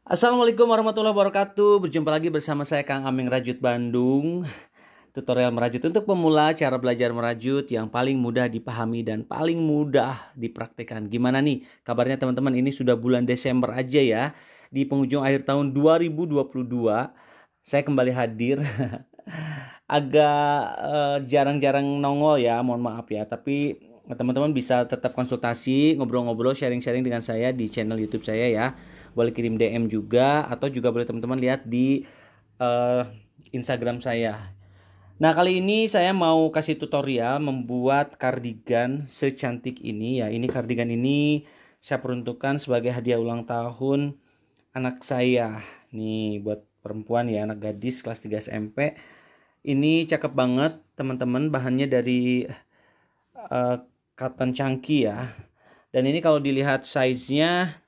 Assalamualaikum warahmatullahi wabarakatuh. Berjumpa lagi bersama saya Kang Aming Rajut Bandung. Tutorial merajut untuk pemula, cara belajar merajut yang paling mudah dipahami dan paling mudah dipraktikkan. Gimana nih kabarnya teman-teman? Ini sudah bulan Desember aja ya. Di penghujung akhir tahun 2022 saya kembali hadir. Agak jarang-jarang nongol ya, mohon maaf ya. Tapi teman-teman bisa tetap konsultasi, ngobrol-ngobrol, sharing-sharing dengan saya di channel YouTube saya ya. Boleh kirim DM juga atau juga boleh teman-teman lihat di Instagram saya. Nah, kali ini saya mau kasih tutorial membuat kardigan secantik ini ya. Ini kardigan ini saya peruntukkan sebagai hadiah ulang tahun anak saya. Nih buat perempuan ya, anak gadis kelas 3 SMP. Ini cakep banget teman-teman, bahannya dari cotton chunky ya. Dan ini kalau dilihat size-nya,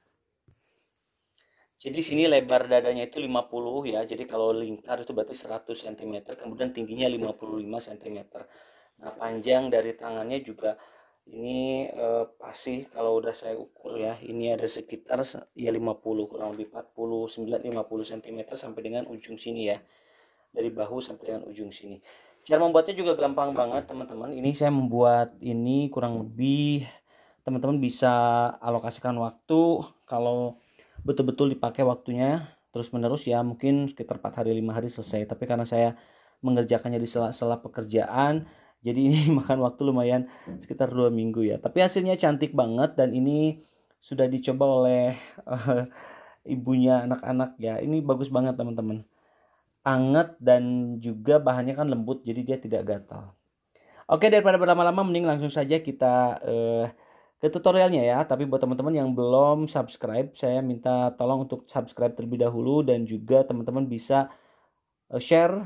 jadi sini lebar dadanya itu 50 ya. Jadi kalau lingkar itu berarti 100 cm, kemudian tingginya 55 cm. Nah, panjang dari tangannya juga ini pasti kalau udah saya ukur ya, ini ada sekitar ya 50, kurang lebih 49 50 cm sampai dengan ujung sini ya. Dari bahu sampai dengan ujung sini. Cara membuatnya juga gampang banget teman-teman. Ini saya membuat ini kurang lebih, teman-teman bisa alokasikan waktu kalau betul-betul dipakai waktunya terus menerus ya, mungkin sekitar 4 hari 5 hari selesai. Tapi karena saya mengerjakannya di sela-sela pekerjaan, jadi ini makan waktu lumayan sekitar 2 minggu ya. Tapi hasilnya cantik banget dan ini sudah dicoba oleh ibunya anak-anak ya. Ini bagus banget teman-teman, anget dan juga bahannya kan lembut, jadi dia tidak gatal. Oke, daripada berlama-lama mending langsung saja kita ke tutorialnya ya. Tapi buat teman-teman yang belum subscribe, saya minta tolong untuk subscribe terlebih dahulu, dan juga teman-teman bisa share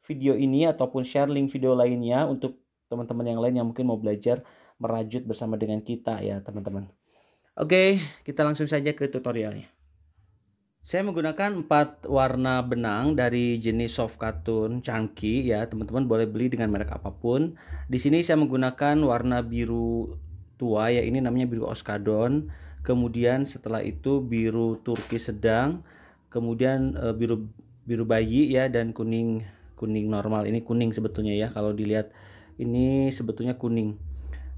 video ini ataupun share link video lainnya untuk teman-teman yang lain yang mungkin mau belajar merajut bersama dengan kita ya teman-teman. Oke, kita langsung saja ke tutorialnya. Saya menggunakan 4 warna benang dari jenis soft cotton chunky ya, teman-teman boleh beli dengan merek apapun. Di sini saya menggunakan warna biru tua ya, ini namanya biru oskadon. Kemudian setelah itu biru turki sedang, kemudian biru bayi ya, dan kuning normal. Ini kuning sebetulnya ya, kalau dilihat ini sebetulnya kuning.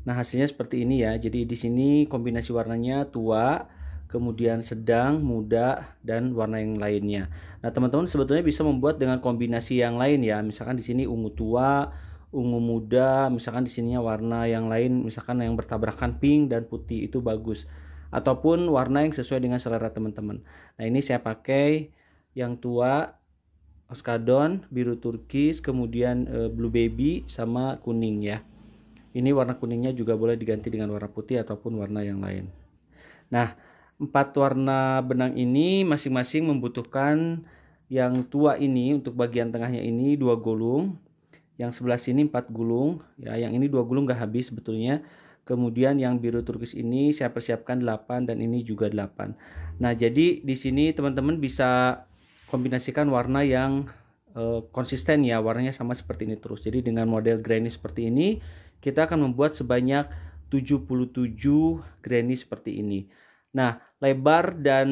Nah, hasilnya seperti ini ya. Jadi di sini kombinasi warnanya tua, kemudian sedang, muda, dan warna yang lainnya. Nah, teman-teman sebetulnya bisa membuat dengan kombinasi yang lain ya. Misalkan di sini ungu tua, ungu muda, misalkan di sininya warna yang lain, misalkan yang bertabrakan pink dan putih, itu bagus. Ataupun warna yang sesuai dengan selera teman-teman. Nah, ini saya pakai yang tua, oskadon, biru turkis, kemudian blue baby sama kuning ya. Ini warna kuningnya juga boleh diganti dengan warna putih ataupun warna yang lain. Nah, 4 warna benang ini masing-masing membutuhkan, yang tua ini untuk bagian tengahnya ini 2 gulung, yang sebelah sini 4 gulung ya, yang ini 2 gulung gak habis sebetulnya. Kemudian yang biru turkis ini saya persiapkan 8 dan ini juga 8. Nah, jadi di sini teman-teman bisa kombinasikan warna yang konsisten ya, warnanya sama seperti ini terus. Jadi dengan model granny seperti ini kita akan membuat sebanyak 77 granny seperti ini. Nah, lebar dan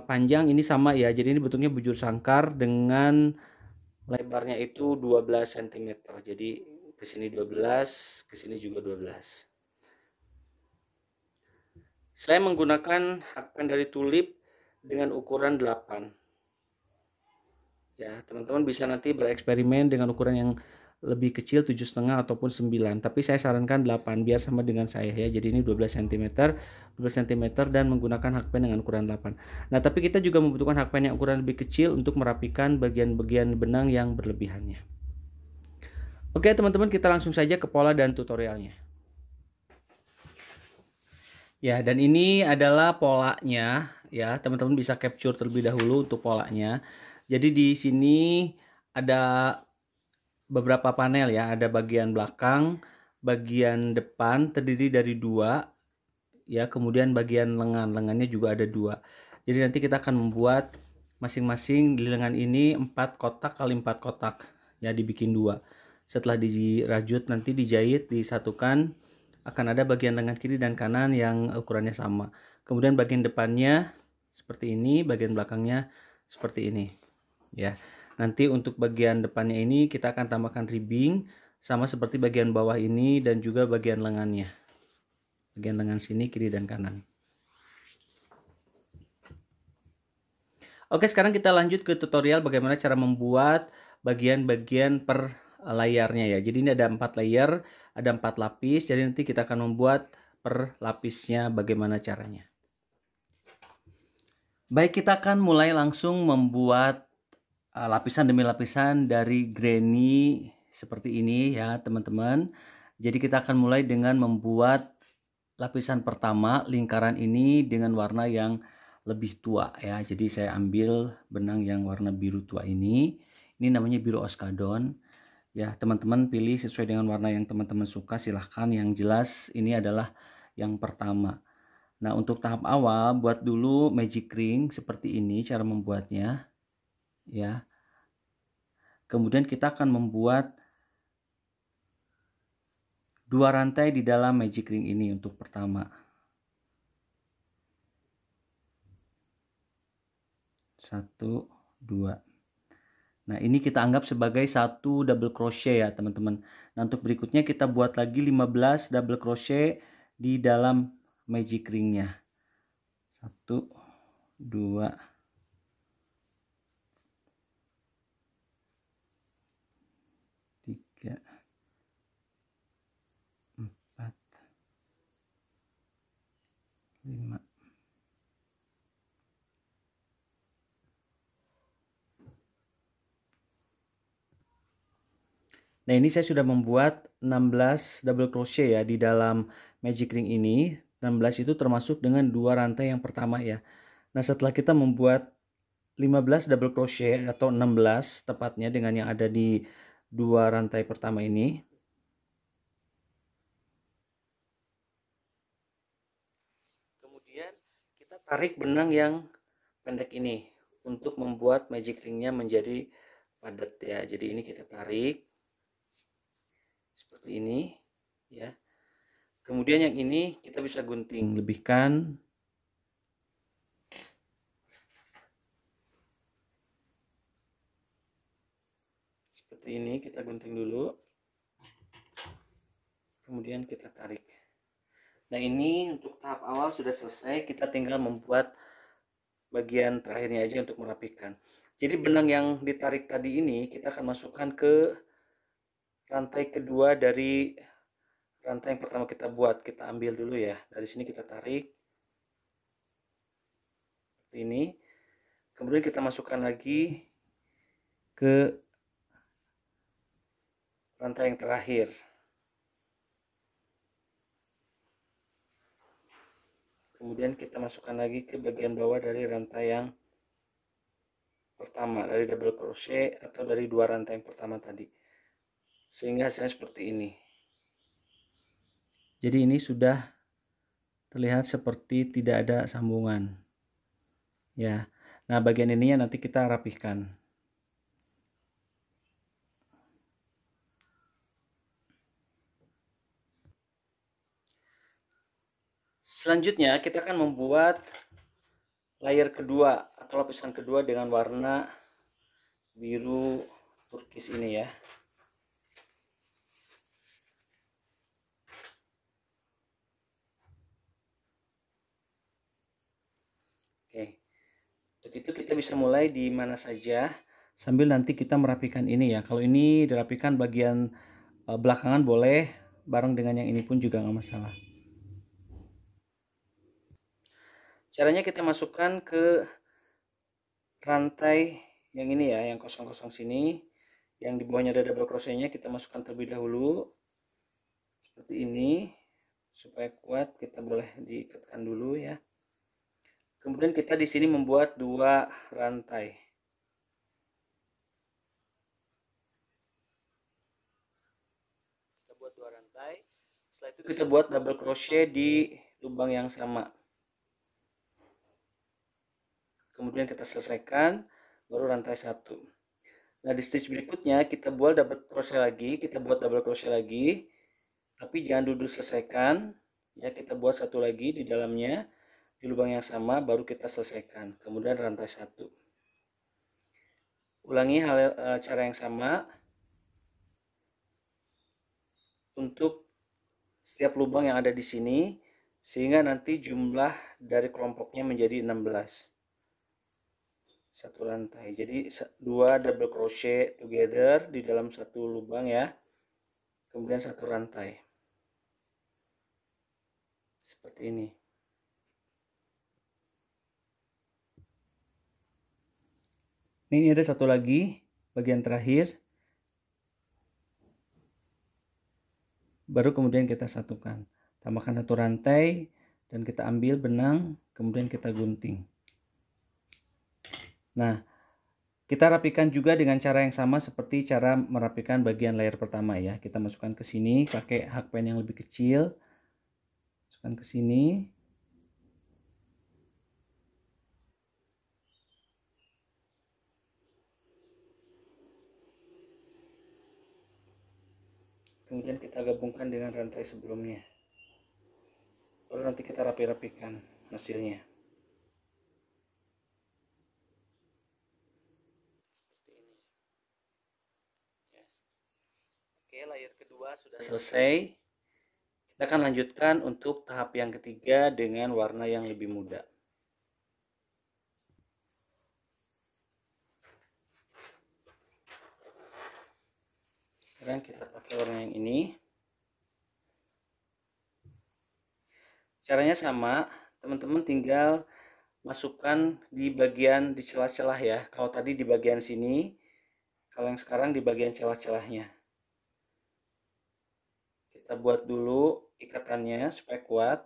panjang ini sama ya. Jadi ini bentuknya bujur sangkar dengan lebarnya itu 12 cm. Jadi ke sini 12, ke sini juga 12. Saya menggunakan hakpan dari tulip dengan ukuran 8. Ya, teman-teman bisa nanti bereksperimen dengan ukuran yang lebih kecil 7,5 ataupun 9, tapi saya sarankan 8 biar sama dengan saya ya. Jadi ini 12 cm, 12 cm dan menggunakan hakpen dengan ukuran 8. Nah, tapi kita juga membutuhkan hakpen yang ukuran lebih kecil untuk merapikan bagian-bagian benang yang berlebihannya. Oke, teman-teman, kita langsung saja ke pola dan tutorialnya. Ya, dan ini adalah polanya ya. Teman-teman bisa capture terlebih dahulu untuk polanya. Jadi di sini ada beberapa panel ya, ada bagian belakang, bagian depan terdiri dari 2 ya, kemudian bagian lengannya juga ada 2. Jadi nanti kita akan membuat masing-masing di lengan ini 4 kotak kali 4 kotak ya, dibikin 2. Setelah dirajut nanti dijahit disatukan, akan ada bagian lengan kiri dan kanan yang ukurannya sama. Kemudian bagian depannya seperti ini, bagian belakangnya seperti ini ya. Nanti untuk bagian depannya ini kita akan tambahkan ribbing sama seperti bagian bawah ini dan juga bagian lengannya, bagian lengan sini kiri dan kanan. Oke, sekarang kita lanjut ke tutorial bagaimana cara membuat bagian-bagian per layarnya ya. Jadi ini ada 4 layer, ada 4 lapis. Jadi nanti kita akan membuat per lapisnya bagaimana caranya. Baik, kita akan mulai langsung membuat lapisan demi lapisan dari granny seperti ini ya teman-teman. Jadi kita akan mulai dengan membuat lapisan pertama lingkaran ini dengan warna yang lebih tua ya. Jadi saya ambil benang yang warna biru tua ini namanya biru oskadon ya. Teman-teman pilih sesuai dengan warna yang teman-teman suka, silahkan. Yang jelas ini adalah yang pertama. Nah, untuk tahap awal buat dulu magic ring seperti ini cara membuatnya ya. Kemudian kita akan membuat 2 rantai di dalam magic ring ini untuk pertama. 1, 2. Nah, ini kita anggap sebagai 1 double crochet ya teman-teman. Nah, untuk berikutnya kita buat lagi 15 double crochet di dalam magic ringnya. 1, 2, 3, 4, 5. Nah, ini saya sudah membuat 16 double crochet ya di dalam magic ring ini. 16 itu termasuk dengan 2 rantai yang pertama ya. Nah, setelah kita membuat 15 double crochet atau 16 tepatnya dengan yang ada di 2 rantai pertama ini. Kemudian kita tarik benang yang pendek ini untuk membuat magic ringnya menjadi padat ya. Jadi ini kita tarik seperti ini ya. Kemudian yang ini kita bisa gunting, lebihkan seperti ini, kita gunting dulu, kemudian kita tarik. Nah, ini untuk tahap awal sudah selesai, kita tinggal membuat bagian terakhirnya aja untuk merapikan. Jadi benang yang ditarik tadi ini kita akan masukkan ke rantai kedua dari rantai yang pertama kita buat. Kita ambil dulu ya, dari sini kita tarik seperti ini, kemudian kita masukkan lagi ke rantai yang terakhir. Kemudian kita masukkan lagi ke bagian bawah dari rantai yang pertama, dari double crochet atau dari 2 rantai yang pertama tadi, sehingga hasilnya seperti ini. Jadi ini sudah terlihat seperti tidak ada sambungan ya. Nah, bagian ininya nanti kita rapihkan. Selanjutnya kita akan membuat layer kedua atau lapisan kedua dengan warna biru turkis ini ya. Oke, untuk itu kita bisa mulai di mana saja sambil nanti kita merapikan ini ya. Kalau ini dirapikan bagian belakangan boleh, bareng dengan yang ini pun juga nggak masalah. Caranya kita masukkan ke rantai yang ini ya, yang kosong-kosong sini, yang di bawahnya ada double crochetnya, kita masukkan terlebih dahulu seperti ini. Supaya kuat kita boleh diikatkan dulu ya. Kemudian kita di sini membuat 2 rantai. Kita buat 2 rantai. Setelah itu kita buat double crochet di lubang yang sama. Kemudian kita selesaikan, baru rantai 1. Nah, di stitch berikutnya kita buat double crochet lagi, kita buat double crochet lagi. Tapi jangan dulu selesaikan ya, kita buat 1 lagi di dalamnya. di lubang yang sama baru kita selesaikan, kemudian rantai 1. Ulangi cara yang sama untuk setiap lubang yang ada di sini, sehingga nanti jumlah dari kelompoknya menjadi 16. Satu rantai, jadi 2 double crochet together di dalam satu lubang ya, kemudian satu rantai seperti ini. Ini ada satu lagi bagian terakhir, baru kemudian kita satukan, tambahkan satu rantai dan kita ambil benang, kemudian kita gunting. Nah, kita rapikan juga dengan cara yang sama seperti cara merapikan bagian layer pertama ya. Kita masukkan ke sini pakai hakpen yang lebih kecil. Masukkan ke sini. Kemudian kita gabungkan dengan rantai sebelumnya. Baru nanti kita rapi-rapikan hasilnya. Oke, layer kedua sudah selesai. Kita akan lanjutkan untuk tahap yang ketiga dengan warna yang lebih muda. Sekarang kita pakai warna yang ini. Caranya sama, teman-teman tinggal masukkan di bagian di celah-celah ya. Kalau tadi di bagian sini, kalau yang sekarang di bagian celah-celahnya. Kita buat dulu ikatannya supaya kuat.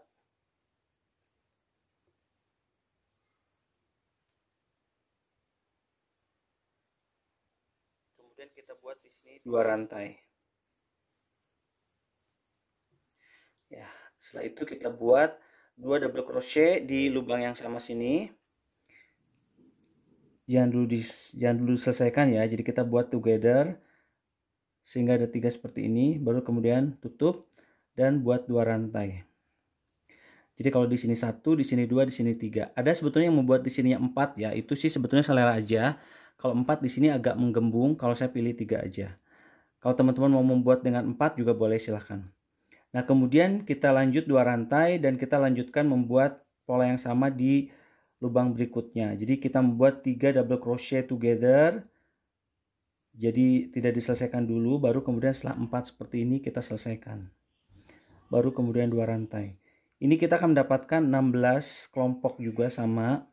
Kemudian kita buat di sini 2 rantai. Ya, setelah itu kita buat 2 double crochet di lubang yang sama sini. Jangan dulu selesaikan ya. Jadi kita buat together sehingga ada 3 seperti ini, baru kemudian tutup dan buat 2 rantai. Jadi kalau di sini 1, di sini 2, di sini 3. Ada sebetulnya yang membuat di sininya 4 ya. Itu sih sebetulnya selera aja. Kalau 4 di sini agak menggembung, kalau saya pilih 3 aja. Kalau teman-teman mau membuat dengan 4 juga boleh, silahkan. Nah, kemudian kita lanjut 2 rantai dan kita lanjutkan membuat pola yang sama di lubang berikutnya. Jadi kita membuat 3 double crochet together. Jadi tidak diselesaikan dulu, baru kemudian setelah 4 seperti ini kita selesaikan. Baru kemudian 2 rantai. Ini kita akan mendapatkan 16 kelompok juga sama.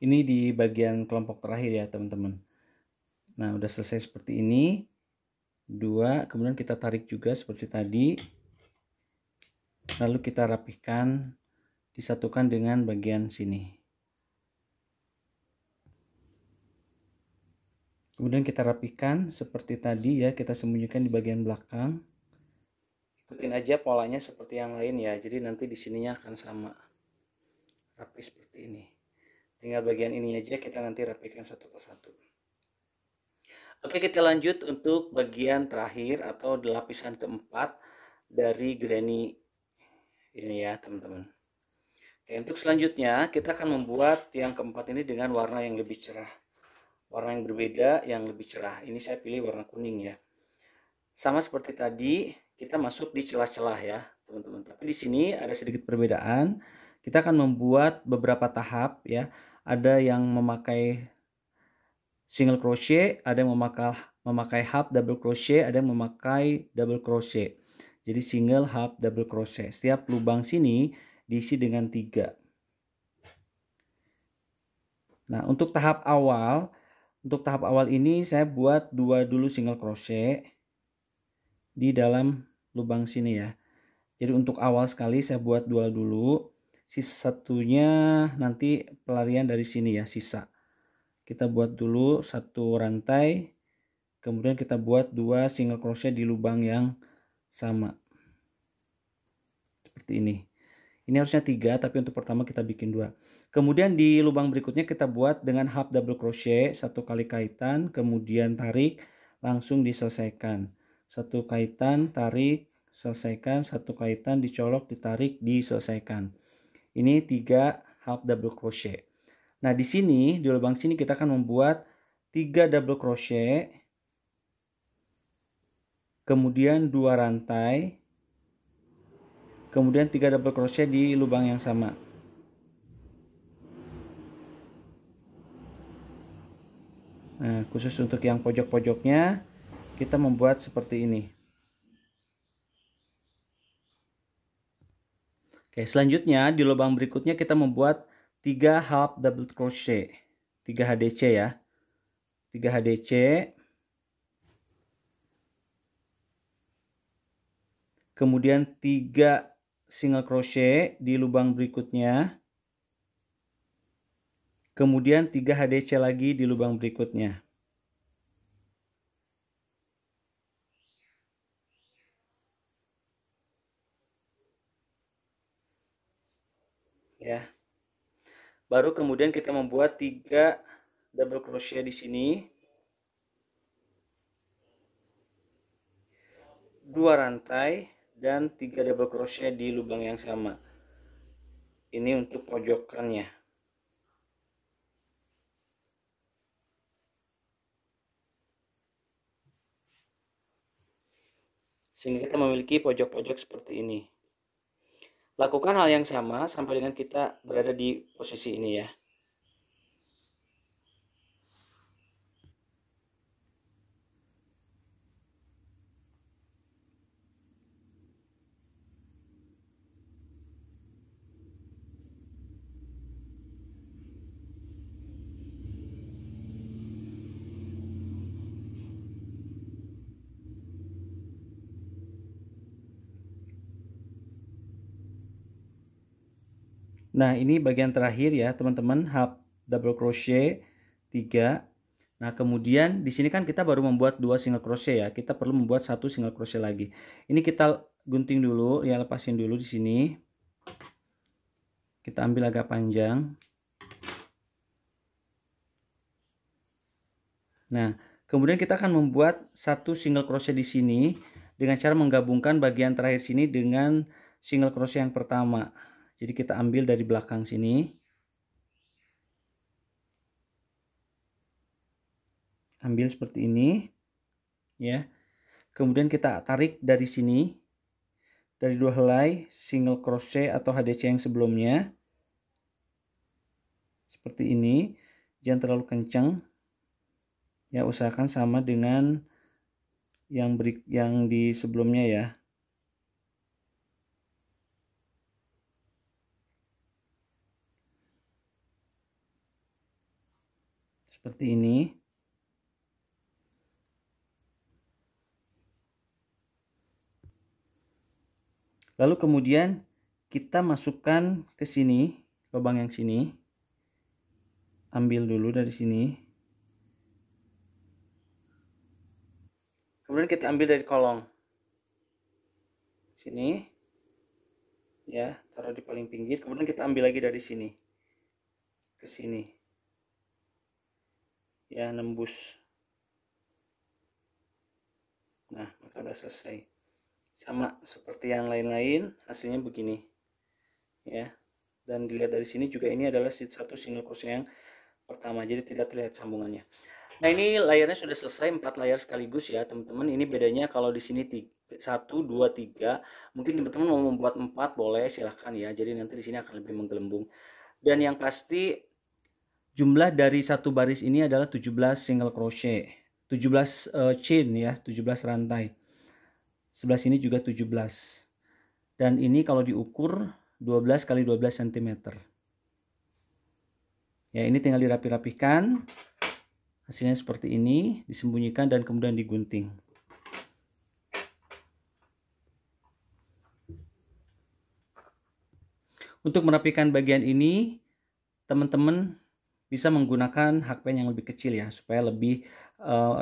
Ini di bagian kelompok terakhir ya teman-teman. Nah, udah selesai seperti ini. 2, kemudian kita tarik juga seperti tadi. Lalu kita rapihkan, disatukan dengan bagian sini. Kemudian kita rapihkan seperti tadi ya, kita sembunyikan di bagian belakang. Ikutin aja polanya seperti yang lain ya. Jadi nanti di sininya akan sama. Rapi seperti ini. Tinggal bagian ini aja kita nanti rapikan satu persatu. Oke, kita lanjut untuk bagian terakhir atau lapisan keempat dari granny ini ya teman-teman. Oke, untuk selanjutnya kita akan membuat yang keempat ini dengan warna yang lebih cerah. Warna yang berbeda, yang lebih cerah. Ini saya pilih warna kuning ya. Sama seperti tadi, kita masuk di celah-celah ya teman-teman. Tapi di sini ada sedikit perbedaan. Kita akan membuat beberapa tahap ya. Ada yang memakai single crochet, ada yang memakai half double crochet, ada yang memakai double crochet. Jadi single, half, double crochet. Setiap lubang sini diisi dengan 3. Nah, untuk tahap awal ini saya buat 2 dulu single crochet di dalam lubang sini ya. Jadi untuk awal sekali saya buat 2 dulu. Sisa satunya nanti pelarian dari sini ya, sisa. Kita buat dulu 1 rantai, kemudian kita buat 2 single crochet di lubang yang sama seperti ini. Ini harusnya 3, tapi untuk pertama kita bikin 2. Kemudian di lubang berikutnya kita buat dengan half double crochet, 1 kali kaitan, kemudian tarik, langsung diselesaikan. 1 kaitan, tarik, selesaikan, 1 kaitan, dicolok, ditarik, diselesaikan. Ini 3 half double crochet. Nah, di sini, di lubang sini kita akan membuat 3 double crochet, kemudian 2 rantai, kemudian 3 double crochet di lubang yang sama. Nah, khusus untuk yang pojok-pojoknya, kita membuat seperti ini. Oke, selanjutnya di lubang berikutnya kita membuat 3 half double crochet, 3 HDC ya, 3 HDC, kemudian 3 single crochet di lubang berikutnya, kemudian 3 HDC lagi di lubang berikutnya. Ya. Baru kemudian kita membuat 3 double crochet di sini, 2 rantai, dan 3 double crochet di lubang yang sama. Ini untuk pojokannya. Sehingga kita memiliki pojok-pojok seperti ini. Lakukan hal yang sama sampai dengan kita berada di posisi ini ya. Nah, ini bagian terakhir ya, teman-teman, half double crochet 3. Nah, kemudian di sini kan kita baru membuat 2 single crochet ya. Kita perlu membuat 1 single crochet lagi. Ini kita gunting dulu ya, lepasin dulu di sini. Kita ambil agak panjang. Nah, kemudian kita akan membuat 1 single crochet di sini dengan cara menggabungkan bagian terakhir sini dengan single crochet yang pertama. Jadi kita ambil dari belakang sini. Ambil seperti ini. Ya. Kemudian kita tarik dari sini. Dari 2 helai single crochet atau HDC yang sebelumnya. Seperti ini. Jangan terlalu kencang. Ya, usahakan sama dengan yang di sebelumnya ya. Seperti ini. Lalu kemudian kita masukkan ke sini, lubang yang sini. Ambil dulu dari sini. Kemudian kita ambil dari kolong. Sini. Ya, taruh di paling pinggir. Kemudian kita ambil lagi dari sini. Ke sini. Ya, nembus. Nah, maka udah selesai. Sama seperti yang lain-lain, hasilnya begini. Ya. Dan dilihat dari sini juga ini adalah satu single crochet yang pertama, jadi tidak terlihat sambungannya. Nah, ini layarnya sudah selesai, 4 layar sekaligus ya teman-teman. Ini bedanya kalau di sini 1, 2, 3. Mungkin teman-teman mau membuat 4 boleh, silahkan ya. Jadi nanti di sini akan lebih menggelembung. Dan yang pasti jumlah dari satu baris ini adalah 17 single crochet, 17 chain ya, 17 rantai. Sebelah sini juga 17. Dan ini kalau diukur 12 kali 12 cm. Ya, ini tinggal dirapi-rapikan. Hasilnya seperti ini, disembunyikan dan kemudian digunting. Untuk merapikan bagian ini, teman-teman bisa menggunakan hakpen yang lebih kecil ya, supaya lebih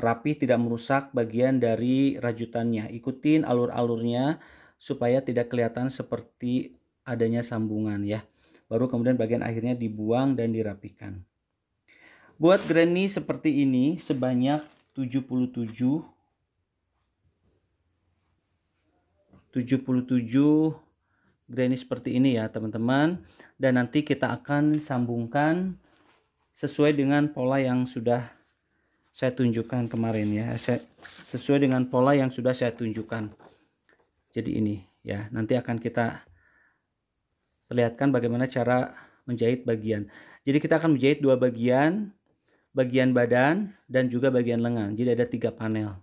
rapi, tidak merusak bagian dari rajutannya. Ikutin alur-alurnya supaya tidak kelihatan seperti adanya sambungan ya. Baru kemudian bagian akhirnya dibuang dan dirapikan. Buat granny seperti ini sebanyak 77 granny seperti ini ya teman-teman, dan nanti kita akan sambungkan sesuai dengan pola yang sudah saya tunjukkan kemarin ya, sesuai dengan pola yang sudah saya tunjukkan. Jadi ini ya, nanti akan kita perlihatkan bagaimana cara menjahit bagian. Jadi kita akan menjahit dua bagian, bagian badan dan juga bagian lengan. Jadi ada 3 panel.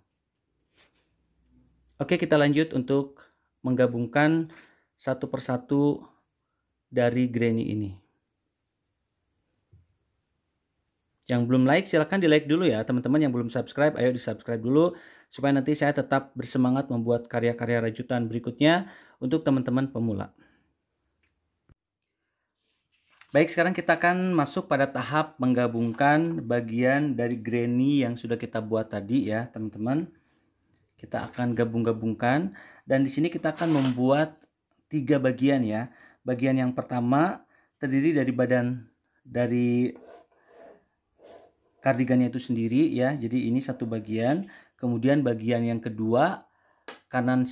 Oke, kita lanjut untuk menggabungkan satu persatu dari granny ini. Yang belum like silahkan di like dulu ya teman-teman. Yang belum subscribe ayo di subscribe dulu, supaya nanti saya tetap bersemangat membuat karya-karya rajutan berikutnya untuk teman-teman pemula. Baik, sekarang kita akan masuk pada tahap menggabungkan bagian dari granny yang sudah kita buat tadi ya teman-teman. Kita akan gabung-gabungkan, dan di sini kita akan membuat 3 bagian ya. Bagian yang pertama terdiri dari badan dari kardigannya itu sendiri ya. Jadi ini satu bagian. Kemudian bagian yang kedua, tangan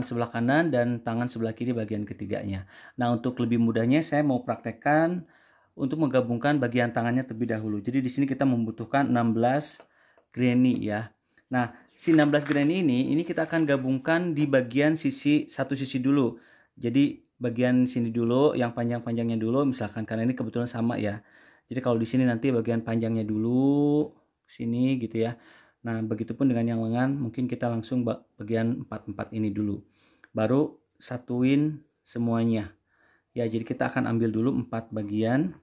sebelah kanan dan tangan sebelah kiri bagian ketiganya. Nah, untuk lebih mudahnya saya mau praktekkan untuk menggabungkan bagian tangannya terlebih dahulu. Jadi di sini kita membutuhkan 16 granny ya. Nah, si 16 granny ini kita akan gabungkan di bagian satu sisi dulu. Jadi bagian sini dulu, yang panjang-panjangnya dulu misalkan, karena ini kebetulan sama ya. Jadi kalau di sini nanti bagian panjangnya dulu sini gitu ya. Nah, begitupun dengan yang lengan, mungkin kita langsung bagian 4-4 ini dulu. Baru satuin semuanya. Ya, jadi kita akan ambil dulu 4 bagian.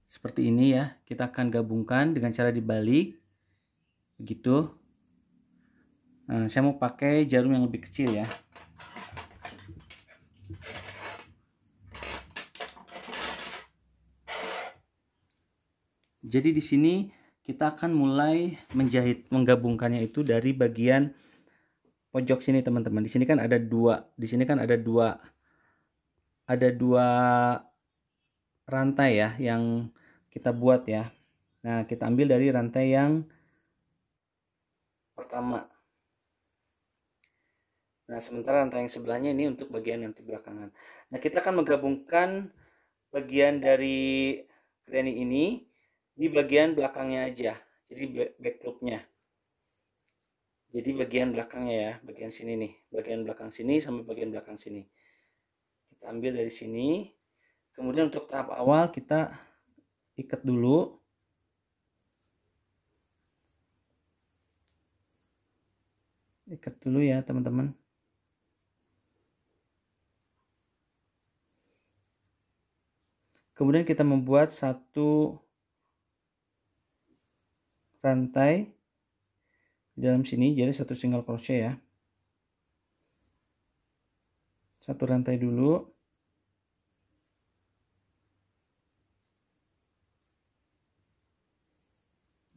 Seperti ini ya. Kita akan gabungkan dengan cara dibalik. Begitu. Nah, saya mau pakai jarum yang lebih kecil ya. Jadi di sini kita akan mulai menggabungkannya itu dari bagian pojok sini teman-teman. Di sini kan ada dua, ada dua rantai ya yang kita buat ya. Nah, kita ambil dari rantai yang pertama. Nah, sementara rantai yang sebelahnya ini untuk bagian nanti belakangan. Nah, kita akan menggabungkan bagian dari granny ini di bagian belakangnya aja. Jadi back loopnya. Jadi bagian belakangnya ya, bagian sini nih, bagian belakang sini sampai bagian belakang sini. Kita ambil dari sini. Kemudian untuk tahap awal kita ikat dulu. Ikat dulu ya teman-teman. Kemudian kita membuat satu rantai di dalam sini, jadi satu single crochet ya. Satu rantai dulu.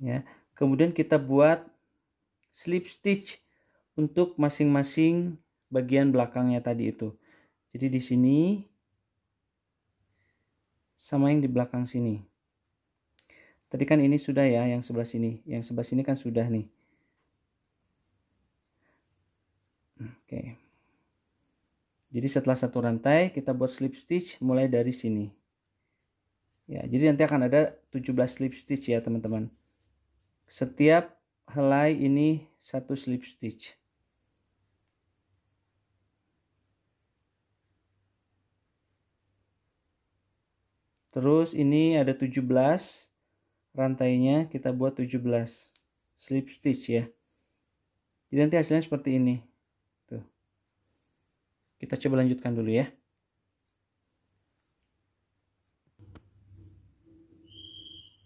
Ya. Kemudian kita buat slip stitch untuk masing-masing bagian belakangnya tadi itu. Jadi di sini sama yang di belakang sini. Tadi kan ini sudah ya, yang sebelah sini. Yang sebelah sini kan sudah nih. Oke. Jadi setelah satu rantai kita buat slip stitch mulai dari sini. Ya, jadi nanti akan ada 17 slip stitch ya, teman-teman. Setiap helai ini satu slip stitch. Terus ini ada 17 rantainya, kita buat 17 slip stitch ya. Jadi nanti hasilnya seperti ini. Tuh. Kita coba lanjutkan dulu ya.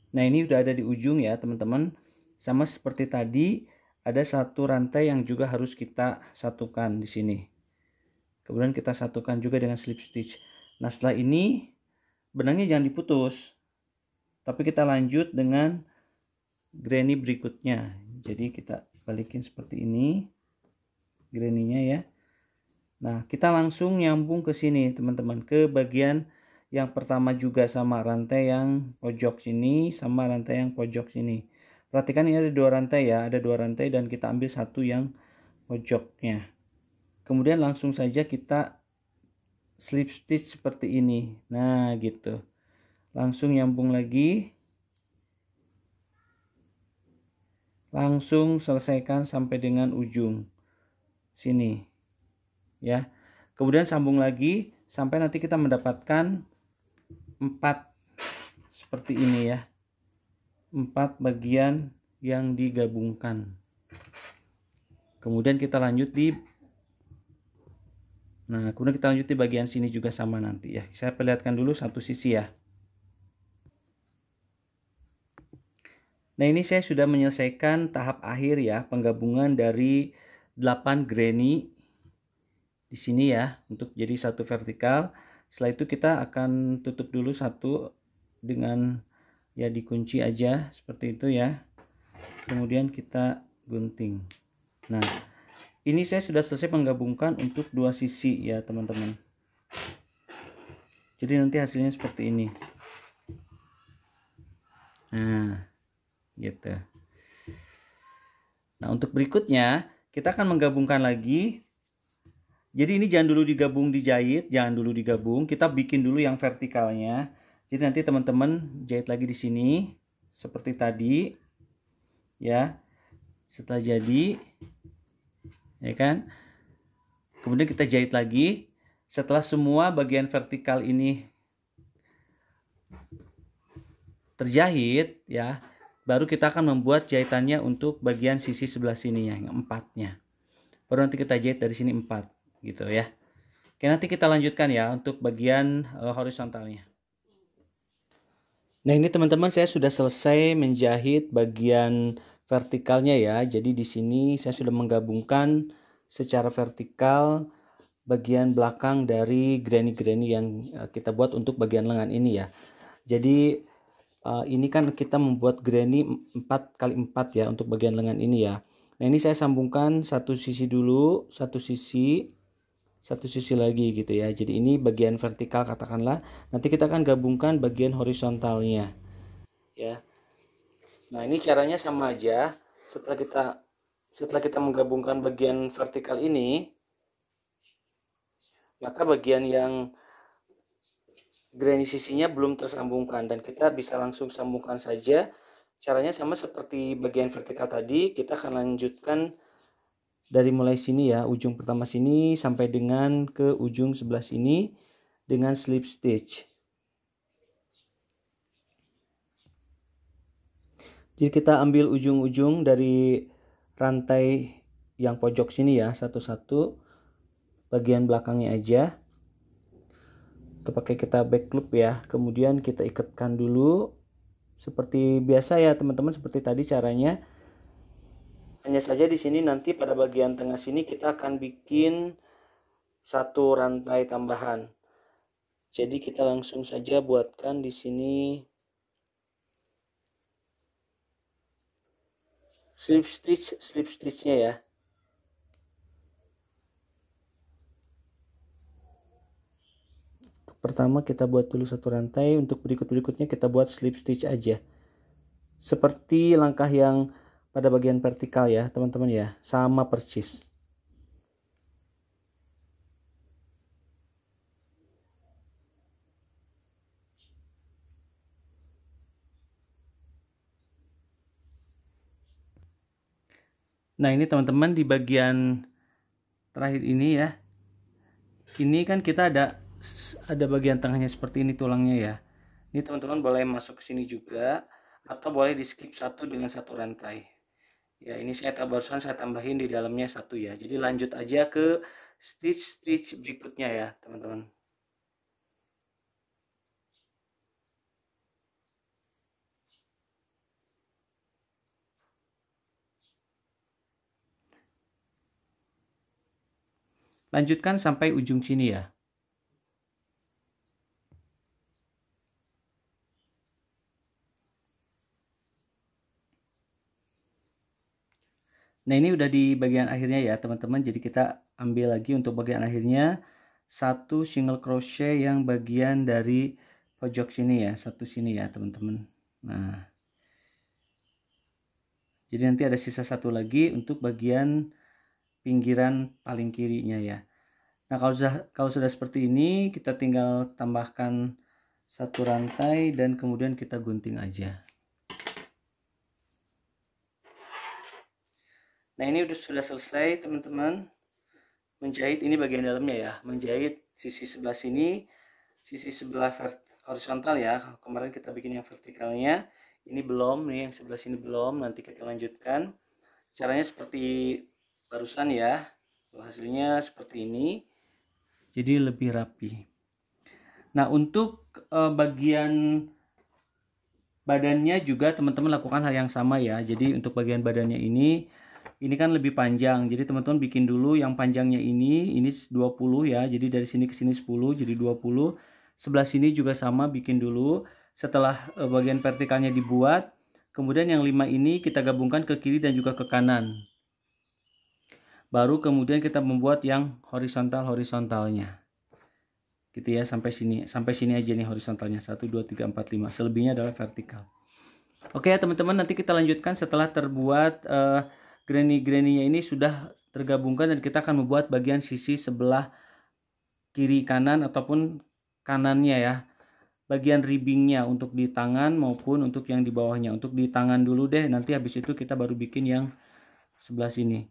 Nah, ini udah ada di ujung ya, teman-teman. Sama seperti tadi, ada satu rantai yang juga harus kita satukan di sini. Kemudian kita satukan juga dengan slip stitch. Nah, setelah ini benangnya jangan diputus. tapi kita lanjut dengan granny berikutnya. Jadi kita balikin seperti ini granny-nya ya. Nah, kita langsung nyambung ke sini teman-teman, ke bagian yang pertama juga sama rantai yang pojok sini sama rantai yang pojok sini. Perhatikan ini ada dua rantai ya, ada dua rantai dan kita ambil satu yang pojoknya. Kemudian langsung saja kita slip stitch seperti ini. Nah, gitu. Langsung nyambung lagi. Langsung selesaikan sampai dengan ujung sini. Ya. Kemudian sambung lagi sampai nanti kita mendapatkan 4 seperti ini ya. 4 bagian yang digabungkan. Kemudian kita lanjut di bagian sini juga sama nanti ya. Saya perlihatkan dulu satu sisi ya. Nah, ini saya sudah menyelesaikan tahap akhir ya, penggabungan dari 8 granny di sini ya untuk jadi satu vertikal. Setelah itu kita akan tutup dulu satu dengan ya dikunci aja seperti itu ya. Kemudian kita gunting. Nah, ini saya sudah selesai menggabungkan untuk dua sisi ya teman-teman. Jadi nanti hasilnya seperti ini. Nah, gitu. Nah, untuk berikutnya kita akan menggabungkan lagi. Jadi ini jangan dulu digabung dijahit, jangan dulu digabung. Kita bikin dulu yang vertikalnya. Jadi nanti teman-teman jahit lagi di sini seperti tadi. Ya. Setelah jadi, ya kan? Kemudian kita jahit lagi. Setelah semua bagian vertikal ini terjahit, ya, baru kita akan membuat jahitannya untuk bagian sisi sebelah sini yang 4-nya. Baru nanti kita jahit dari sini 4. Gitu ya. Oke, nanti kita lanjutkan ya untuk bagian horizontalnya. Nah, ini teman-teman saya sudah selesai menjahit bagian vertikalnya ya. Jadi di sini saya sudah menggabungkan secara vertikal bagian belakang dari granny-granny yang kita buat untuk bagian lengan ini ya. Jadi ini kan kita membuat granny 4x4 ya untuk bagian lengan ini ya. Nah, ini saya sambungkan satu sisi dulu, satu sisi lagi gitu ya. Jadi ini bagian vertikal katakanlah. Nanti kita akan gabungkan bagian horizontalnya ya. Nah, ini caranya sama aja. Setelah kita menggabungkan bagian vertikal ini, maka bagian yang granny sisinya belum tersambungkan dan kita bisa langsung sambungkan saja. Caranya sama seperti bagian vertikal tadi. Kita akan lanjutkan dari mulai sini ya, ujung pertama sini sampai dengan ke ujung sebelah sini dengan slip stitch. Jadi kita ambil ujung-ujung dari rantai yang pojok sini ya, satu-satu bagian belakangnya aja. Kita back loop ya, kemudian kita ikatkan dulu seperti biasa ya teman-teman, seperti tadi caranya. Hanya saja di sini nanti pada bagian tengah sini kita akan bikin satu rantai tambahan. Jadi kita langsung saja buatkan di sini slip stitchnya ya. Pertama kita buat dulu satu rantai, untuk berikutnya kita buat slip stitch aja. Seperti langkah yang pada bagian vertikal ya teman-teman ya, sama persis. Nah, ini teman-teman di bagian terakhir ini ya. Ini kan kita ada bagian tengahnya seperti ini tulangnya ya. Ini teman-teman boleh masuk ke sini juga atau boleh di skip satu dengan satu rantai. Ya, ini barusan saya tambahin di dalamnya satu ya. Jadi lanjut aja ke stitch berikutnya ya, teman-teman. Lanjutkan sampai ujung sini ya. Nah, ini udah di bagian akhirnya ya teman-teman. Jadi kita ambil lagi untuk bagian akhirnya satu single crochet yang bagian dari pojok sini ya, satu sini ya teman-teman. Nah, jadi nanti ada sisa satu lagi untuk bagian pinggiran paling kirinya ya. Nah, kalau sudah seperti ini, kita tinggal tambahkan satu rantai dan kemudian kita gunting aja. Nah, ini sudah selesai teman-teman menjahit. Ini bagian dalamnya ya, menjahit sisi sebelah sini, sisi sebelah horizontal ya. Kemarin kita bikin yang vertikalnya, ini belum nih, yang sebelah sini belum. Nanti kita lanjutkan. Caranya seperti barusan ya. Hasilnya seperti ini. Jadi lebih rapi. Nah, untuk bagian badannya juga teman-teman lakukan hal yang sama ya. Jadi untuk bagian badannya ini kan lebih panjang. Jadi teman-teman bikin dulu yang panjangnya ini 20 ya. Jadi dari sini ke sini 10 jadi 20. Sebelah sini juga sama, bikin dulu. Setelah bagian vertikalnya dibuat, kemudian yang 5 ini kita gabungkan ke kiri dan juga ke kanan. Baru kemudian kita membuat yang horizontalnya. Gitu ya, sampai sini aja nih horizontalnya. 1 2 3 4 5. Selebihnya adalah vertikal. Oke ya teman-teman, nanti kita lanjutkan setelah terbuat granny-granny-nya ini sudah tergabungkan, dan kita akan membuat bagian sisi sebelah kiri kanan ataupun kanannya ya. Bagian ribbingnya untuk di tangan maupun untuk yang di bawahnya. Untuk di tangan dulu deh, nanti habis itu kita baru bikin yang sebelah sini.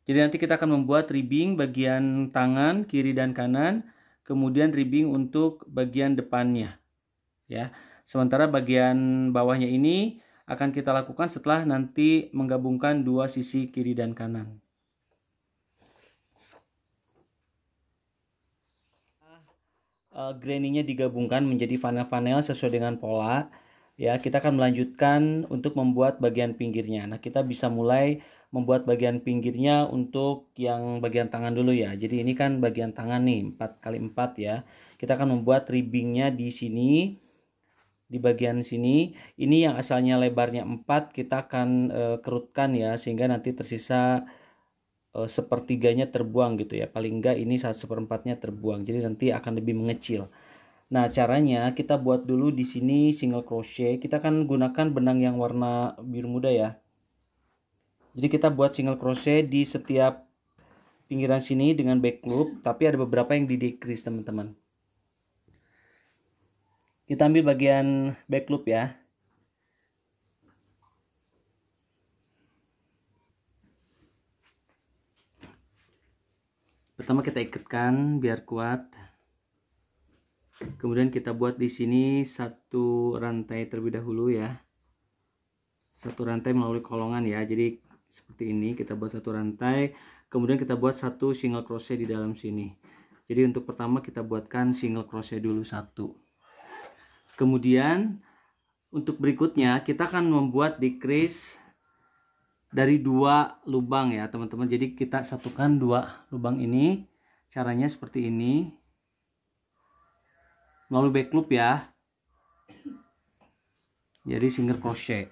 Jadi nanti kita akan membuat ribbing bagian tangan kiri dan kanan, kemudian ribbing untuk bagian depannya ya. Sementara bagian bawahnya ini akan kita lakukan setelah nanti menggabungkan dua sisi kiri dan kanan. Granny-nya digabungkan menjadi panel-panel sesuai dengan pola ya. Kita akan melanjutkan untuk membuat bagian pinggirnya. Nah, kita bisa mulai membuat bagian pinggirnya untuk yang bagian tangan dulu ya. Jadi ini kan bagian tangan nih, 4x4 ya. Kita akan membuat ribbingnya di sini, di bagian sini. Ini yang asalnya lebarnya 4, kita akan kerutkan ya, sehingga nanti tersisa sepertiganya terbuang gitu ya. Paling enggak ini 1/4-nya terbuang, jadi nanti akan lebih mengecil. Nah, caranya kita buat dulu di sini single crochet. Kita akan gunakan benang yang warna biru muda ya. Jadi kita buat single crochet di setiap pinggiran sini dengan back loop, tapi ada beberapa yang di decrease teman-teman. Kita ambil bagian back loop ya. Pertama kita ikatkan biar kuat. Kemudian kita buat di sini satu rantai terlebih dahulu ya. Satu rantai melalui kolongan ya. Jadi seperti ini kita buat satu rantai, kemudian kita buat satu single crochet di dalam sini. Jadi untuk pertama kita buatkan single crochet dulu satu. Kemudian untuk berikutnya kita akan membuat decrease dari 2 lubang ya teman-teman. Jadi kita satukan 2 lubang ini. Caranya seperti ini, melalui back loop ya. Jadi single crochet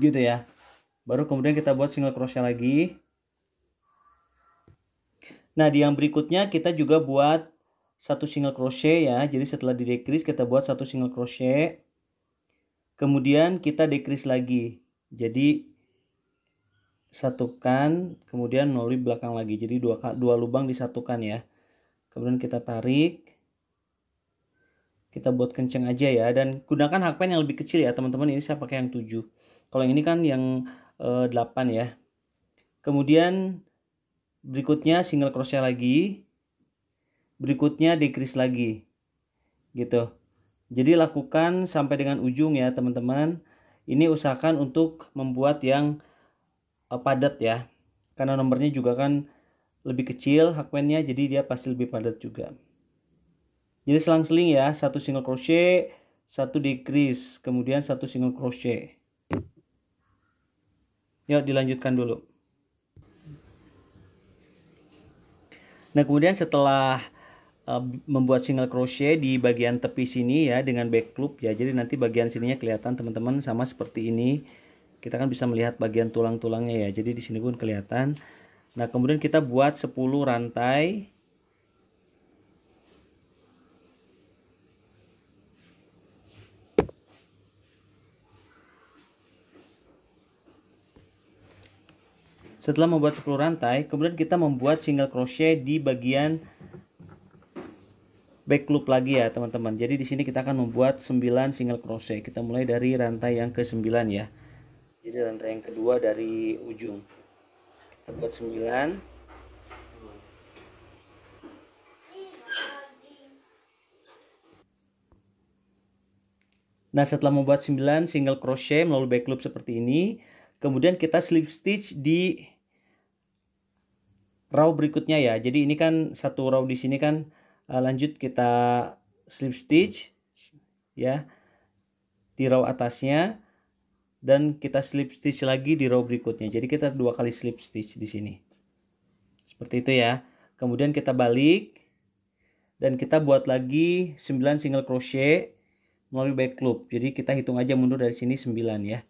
gitu ya. Baru kemudian kita buat single crochet lagi. Nah, di yang berikutnya kita juga buat satu single crochet ya. Jadi setelah di decrease kita buat satu single crochet. Kemudian kita decrease lagi. Jadi satukan kemudian melalui belakang lagi. Jadi dua lubang disatukan ya. Kemudian kita tarik. Kita buat kencang aja ya, dan gunakan hakpen yang lebih kecil ya teman-teman. Ini saya pakai yang 7. Kalau yang ini kan yang 8 ya. Kemudian berikutnya single crochet lagi. Berikutnya decrease lagi. Gitu. Jadi lakukan sampai dengan ujung ya teman-teman. Ini usahakan untuk membuat yang padat ya. Karena nomornya juga kan lebih kecil hakpennya, jadi dia pasti lebih padat juga. Jadi selang-seling ya, satu single crochet, satu decrease, kemudian satu single crochet. Yuk dilanjutkan dulu. Nah, kemudian setelah membuat single crochet di bagian tepi sini ya dengan back loop ya. Jadi nanti bagian sininya kelihatan teman-teman sama seperti ini. kita kan bisa melihat bagian tulang-tulangnya ya. Jadi di sini pun kelihatan. Nah, kemudian kita buat 10 rantai. Setelah membuat 10 rantai, kemudian kita membuat single crochet di bagian back loop lagi ya, teman-teman. Jadi di sini kita akan membuat 9 single crochet. Kita mulai dari rantai yang ke-9 ya. Jadi rantai yang kedua dari ujung. Kita buat 9. Nah, setelah membuat 9 single crochet melalui back loop seperti ini, kemudian kita slip stitch di row berikutnya ya. Jadi ini kan satu row di sini kan, lanjut kita slip stitch ya di row atasnya, dan kita slip stitch lagi di row berikutnya. Jadi kita 2 kali slip stitch di sini. Seperti itu ya. Kemudian kita balik dan kita buat lagi 9 single crochet melalui back loop. Jadi kita hitung aja mundur dari sini 9 ya.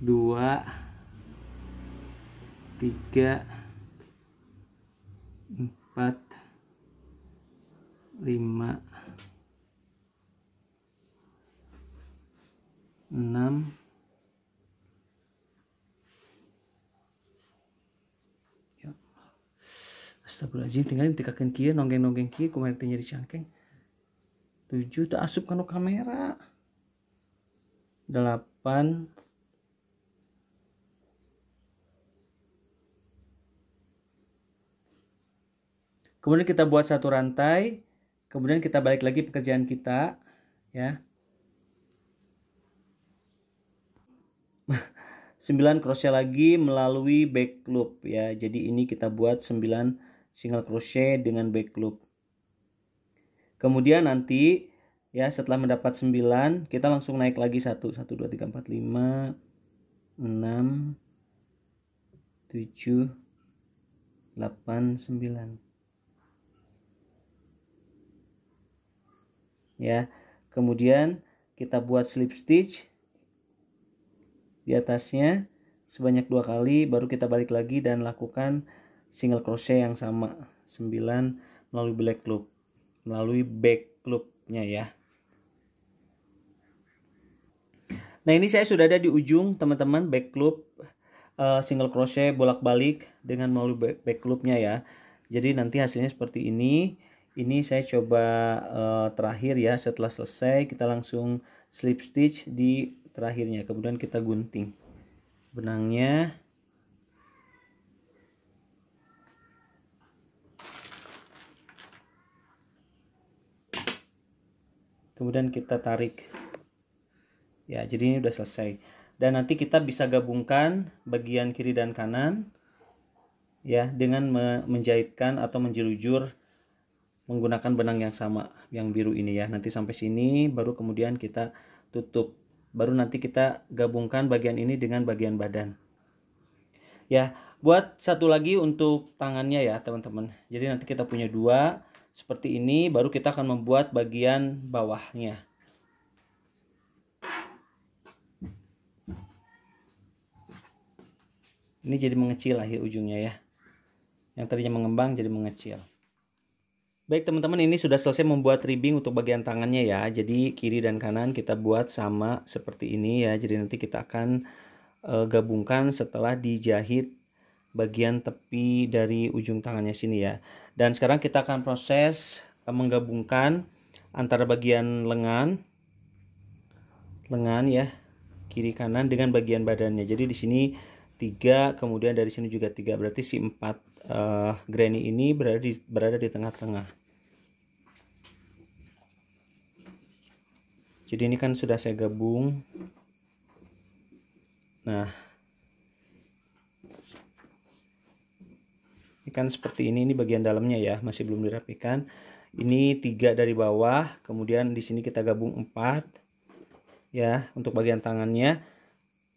Dua, tiga, 4, 5, 6, 7. Astagfirullahaladzim, tinggalin tikakeun kieu nonggeng-nonggeng kieu kumaha teh nyeri cangkeng. 7 teu asup kana kamera. 8, 9. Kemudian kita buat satu rantai, kemudian kita balik lagi pekerjaan kita ya. 9 crochet lagi melalui back loop ya. Jadi ini kita buat 9 single crochet dengan back loop. Kemudian nanti ya setelah mendapat 9, kita langsung naik lagi 1 2 3 4 5 6 7 8 9 ya. Kemudian kita buat slip stitch di atasnya sebanyak 2 kali, baru kita balik lagi dan lakukan single crochet yang sama 9 melalui back loopnya ya. Nah, ini saya sudah ada di ujung teman-teman, back loop single crochet bolak-balik dengan melalui back loopnya ya. Jadi nanti hasilnya seperti ini. Ini saya coba terakhir ya. Setelah selesai kita langsung slip stitch di terakhirnya, kemudian kita gunting benangnya. Kemudian kita tarik ya. Jadi ini udah selesai, dan nanti kita bisa gabungkan bagian kiri dan kanan ya dengan menjahitkan atau menjelujur menggunakan benang yang sama, yang biru ini ya. Nanti sampai sini baru kemudian kita tutup, baru nanti kita gabungkan bagian ini dengan bagian badan ya. Buat satu lagi untuk tangannya ya teman-teman. Jadi nanti kita punya 2 seperti ini, baru kita akan membuat bagian bawahnya. Ini jadi mengecil akhir ujungnya ya. Yang tadinya mengembang jadi mengecil. Baik teman-teman, ini sudah selesai membuat ribbing untuk bagian tangannya ya. Jadi kiri dan kanan kita buat sama seperti ini ya. Jadi nanti kita akan gabungkan setelah dijahit bagian tepi dari ujung tangannya sini ya. Dan sekarang kita akan proses menggabungkan antara bagian lengan ya, kiri kanan dengan bagian badannya. Jadi di sini 3, kemudian dari sini juga 3, berarti si 4 granny ini berada di tengah-tengah. Jadi ini kan sudah saya gabung. Nah, ini kan seperti ini bagian dalamnya ya, masih belum dirapikan. Ini 3 dari bawah, kemudian di sini kita gabung 4 ya untuk bagian tangannya.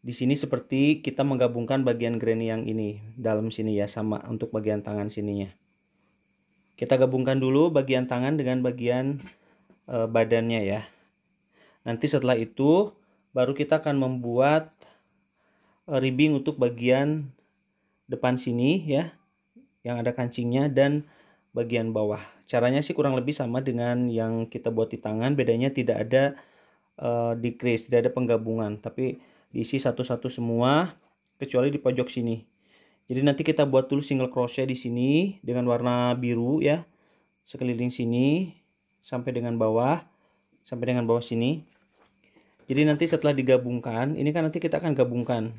Di sini seperti kita menggabungkan bagian granny yang ini dalam sini ya, sama untuk bagian tangan sininya. Kita gabungkan dulu bagian tangan dengan bagian badannya ya. Nanti setelah itu baru kita akan membuat ribbing untuk bagian depan sini ya, yang ada kancingnya, dan bagian bawah. Caranya sih kurang lebih sama dengan yang kita buat di tangan, bedanya tidak ada decrease, tidak ada penggabungan, tapi diisi satu-satu semua kecuali di pojok sini. Jadi nanti kita buat dulu single crochet di sini dengan warna biru ya, sekeliling sini sampai dengan bawah sini. Jadi nanti setelah digabungkan, ini kan nanti kita akan gabungkan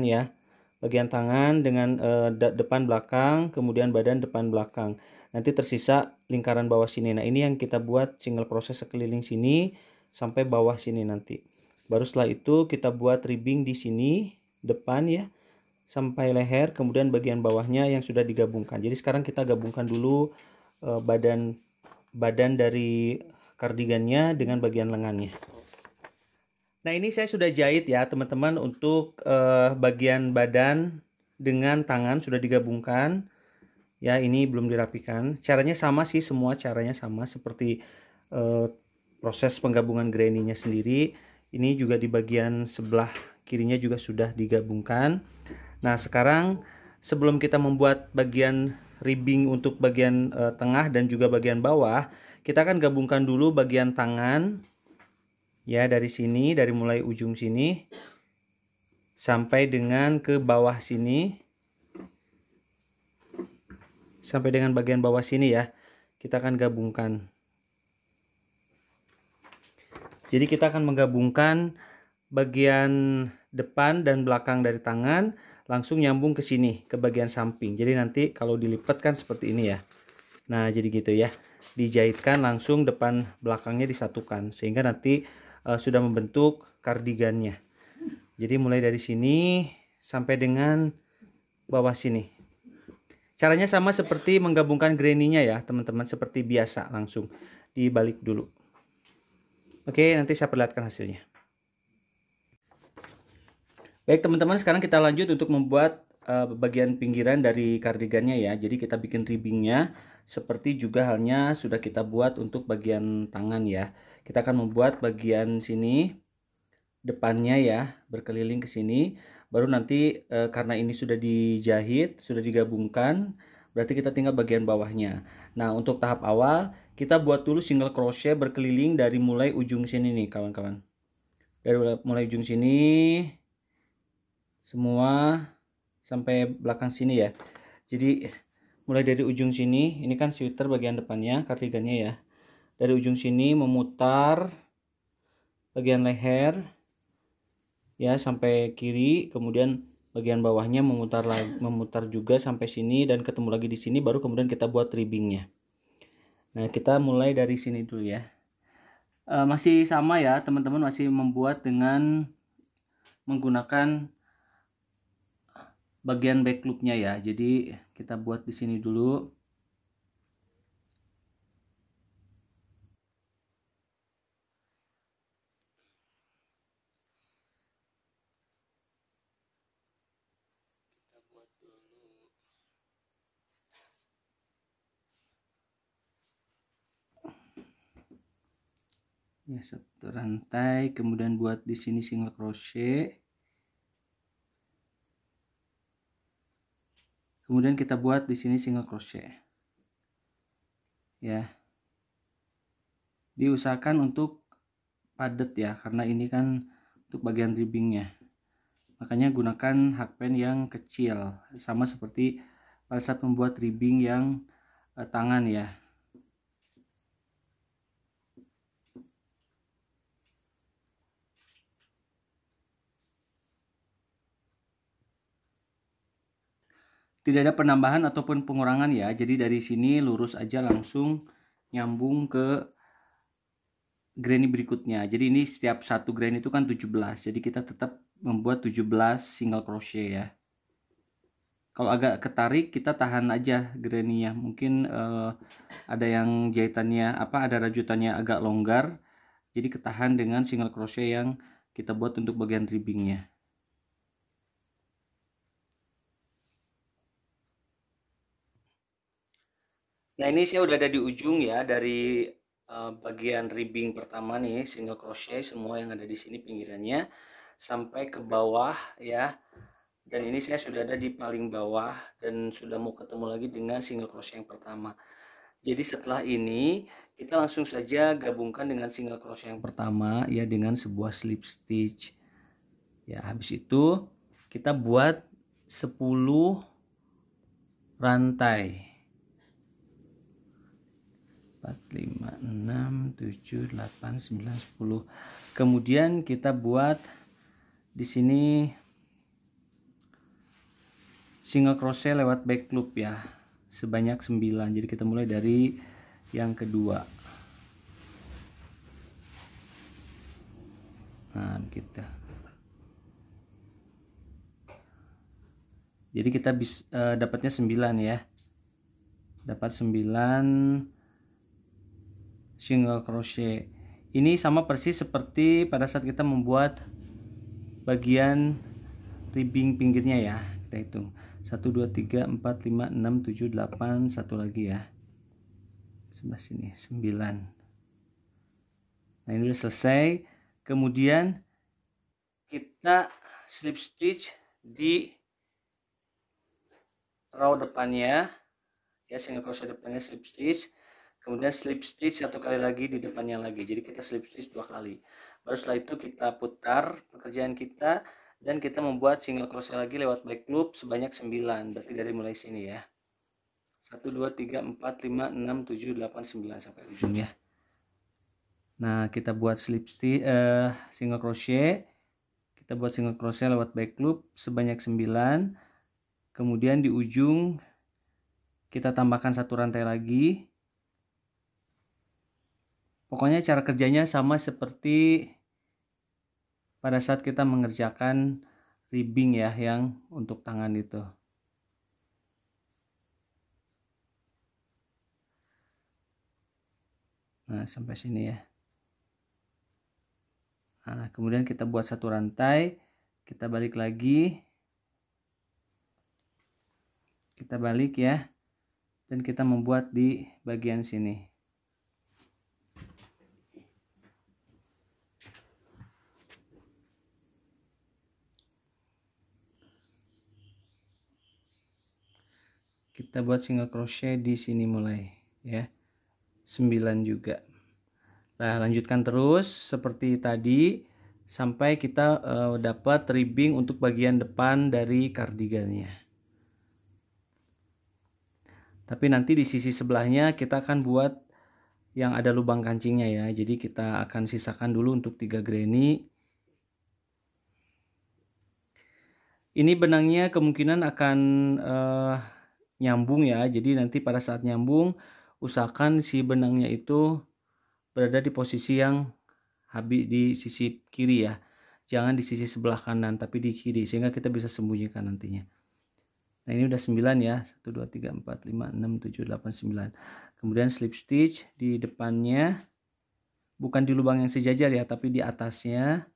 ya, bagian tangan dengan depan belakang, kemudian badan depan belakang. Nanti tersisa lingkaran bawah sini. Nah, ini yang kita buat single crochet sekeliling sini sampai bawah sini nanti. Baru setelah itu kita buat ribbing di sini depan ya, sampai leher, kemudian bagian bawahnya yang sudah digabungkan. Jadi sekarang kita gabungkan dulu badan dari kardigannya dengan bagian lengannya. Nah, ini saya sudah jahit ya teman-teman, untuk bagian badan dengan tangan sudah digabungkan ya. Ini belum dirapikan. Caranya sama sih, semua caranya sama seperti proses penggabungan granny-nya sendiri. Ini juga di bagian sebelah kirinya juga sudah digabungkan. Nah, sekarang sebelum kita membuat bagian ribbing untuk bagian tengah dan juga bagian bawah, kita akan gabungkan dulu bagian tangan ya, dari sini, dari mulai ujung sini sampai dengan ke bawah sini, sampai dengan bagian bawah sini ya, kita akan gabungkan. Jadi kita akan menggabungkan bagian depan dan belakang dari tangan langsung nyambung ke sini, ke bagian samping. Jadi nanti kalau dilipat kan seperti ini ya. Nah, jadi gitu ya. Dijahitkan langsung depan belakangnya disatukan sehingga nanti sudah membentuk kardigannya. Jadi mulai dari sini sampai dengan bawah sini. Caranya sama seperti menggabungkan granny-nya ya, teman-teman, seperti biasa, langsung dibalik dulu. Oke, nanti saya perlihatkan hasilnya. Baik teman-teman, sekarang kita lanjut untuk membuat bagian pinggiran dari kardigannya ya. Jadi kita bikin ribbingnya seperti juga halnya sudah kita buat untuk bagian tangan ya. Kita akan membuat bagian sini depannya ya, berkeliling ke sini. Baru nanti karena ini sudah dijahit, sudah digabungkan, berarti kita tinggal bagian bawahnya. Nah, untuk tahap awal kita buat dulu single crochet berkeliling dari mulai ujung sini nih kawan-kawan. Dari mulai ujung sini semua sampai belakang sini ya. Jadi mulai dari ujung sini, ini kan sweater bagian depannya, kardigannya ya. Dari ujung sini memutar bagian leher ya sampai kiri, kemudian bagian bawahnya memutar juga sampai sini dan ketemu lagi di sini, baru kemudian kita buat ribbingnya. Nah, kita mulai dari sini dulu ya. Masih sama ya teman-teman, masih membuat dengan menggunakan bagian back loopnya ya. Jadi kita buat di sini dulu. Kita buat dulu. Ya, satu rantai, kemudian buat di sini single crochet. Kemudian kita buat di sini single crochet. Ya. Diusahakan untuk padat ya, karena ini kan untuk bagian ribbingnya. Makanya gunakan hakpen yang kecil, sama seperti pada saat membuat ribbing yang tangan ya. Tidak ada penambahan ataupun pengurangan ya. Jadi dari sini lurus aja langsung nyambung ke granny berikutnya. Jadi ini setiap satu granny itu kan 17. Jadi kita tetap membuat 17 single crochet ya. Kalau agak ketarik kita tahan aja granny-nya. Mungkin ada yang jahitannya ada rajutannya agak longgar. Jadi ketahan dengan single crochet yang kita buat untuk bagian ribbingnya. Nah, ini saya udah ada di ujung ya dari bagian ribbing pertama nih, single crochet semua yang ada di sini pinggirannya sampai ke bawah ya. Dan ini saya sudah ada di paling bawah dan sudah mau ketemu lagi dengan single crochet yang pertama. Jadi setelah ini kita langsung saja gabungkan dengan single crochet yang pertama ya dengan sebuah slip stitch. Ya, habis itu kita buat 10 rantai. 4, 5, 6, 7, 8, 9, 10. Kemudian kita buat di sini single crochet lewat back loop ya. Sebanyak 9. Jadi kita mulai dari yang kedua. Nah, gitu. Jadi kita bisa dapatnya 9 ya. Dapat 9 single crochet. Ini sama persis seperti pada saat kita membuat bagian ribbing pinggirnya ya. Kita hitung 1, 2, 3, 4, 5, 6, 7, 8, satu lagi ya sebelah sini 9. Nah, ini udah selesai. Kemudian kita slip stitch di row depannya ya, single crochet depannya slip stitch, kemudian slip stitch satu kali lagi di depannya lagi. Jadi kita slip stitch 2 kali. Baru setelah itu kita putar pekerjaan kita dan kita membuat single crochet lagi lewat back loop sebanyak 9. Berarti dari mulai sini ya. 1, 2, 3, 4, 5, 6, 7, 8, 9 sampai ujung ya. Nah, kita buat slip stitch single crochet. Kita buat single crochet lewat back loop sebanyak 9. Kemudian di ujung kita tambahkan satu rantai lagi. Pokoknya cara kerjanya sama seperti pada saat kita mengerjakan ribbing ya, yang untuk tangan itu. Nah, sampai sini ya. Nah, kemudian kita buat satu rantai, kita balik lagi, kita balik ya, dan kita membuat di bagian sini. Kita buat single crochet di sini mulai ya, 9 juga. Nah, lanjutkan terus seperti tadi sampai kita dapat ribbing untuk bagian depan dari kardigannya. Tapi nanti di sisi sebelahnya kita akan buat yang ada lubang kancingnya ya. Jadi kita akan sisakan dulu untuk 3 granny. Ini benangnya kemungkinan akan nyambung ya. Jadi nanti pada saat nyambung usahakan si benangnya itu berada di posisi yang habis di sisi kiri ya. Jangan di sisi sebelah kanan tapi di kiri sehingga kita bisa sembunyikan nantinya. Nah, ini udah 9 ya. 1, 2, 3, 4, 5, 6, 7, 8, 9. Kemudian slip stitch di depannya. Bukan di lubang yang sejajar ya, tapi di atasnya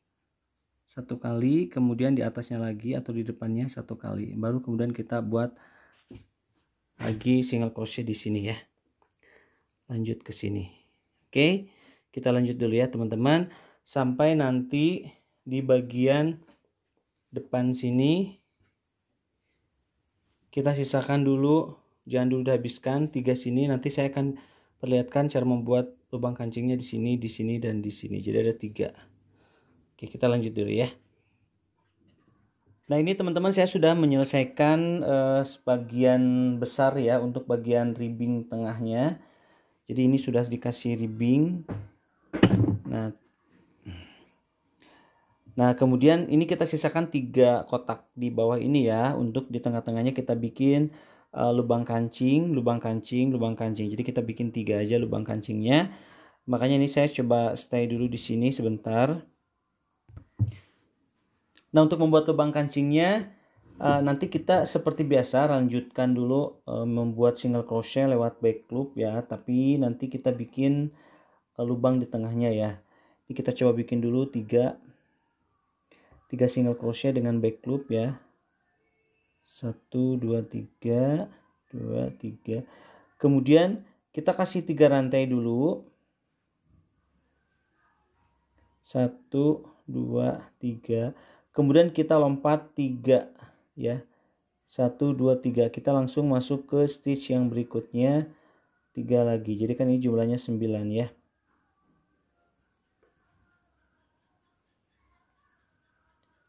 satu kali. Kemudian di atasnya lagi atau di depannya satu kali. Baru kemudian kita buat lagi single crochet di sini ya. Lanjut ke sini. Oke, kita lanjut dulu ya teman-teman. Sampai nanti di bagian depan sini. Kita sisakan dulu, jangan dulu dihabiskan 3 sini. Nanti saya akan perlihatkan cara membuat lubang kancingnya di sini, dan di sini. Jadi ada 3. Oke, kita lanjut dulu ya. Nah, ini teman-teman saya sudah menyelesaikan sebagian besar ya untuk bagian ribbing tengahnya. Jadi ini sudah dikasih ribbing. Nah, kemudian ini kita sisakan 3 kotak di bawah ini ya. Untuk di tengah-tengahnya kita bikin lubang kancing, lubang kancing, lubang kancing. Jadi kita bikin 3 aja lubang kancingnya. Makanya ini saya coba stay dulu di sini sebentar. Nah, untuk membuat lubang kancingnya Nanti kita seperti biasa lanjutkan dulu membuat single crochet lewat back loop ya, tapi nanti kita bikin lubang di tengahnya ya. Ini kita coba bikin dulu 3 single crochet dengan back loop ya. 1 2 3 2 3. Kemudian kita kasih 3 rantai dulu. 1 2 3. Kemudian kita lompat 3 ya. 1 2 3. Kita langsung masuk ke stitch yang berikutnya 3 lagi. Jadi kan ini jumlahnya 9 ya.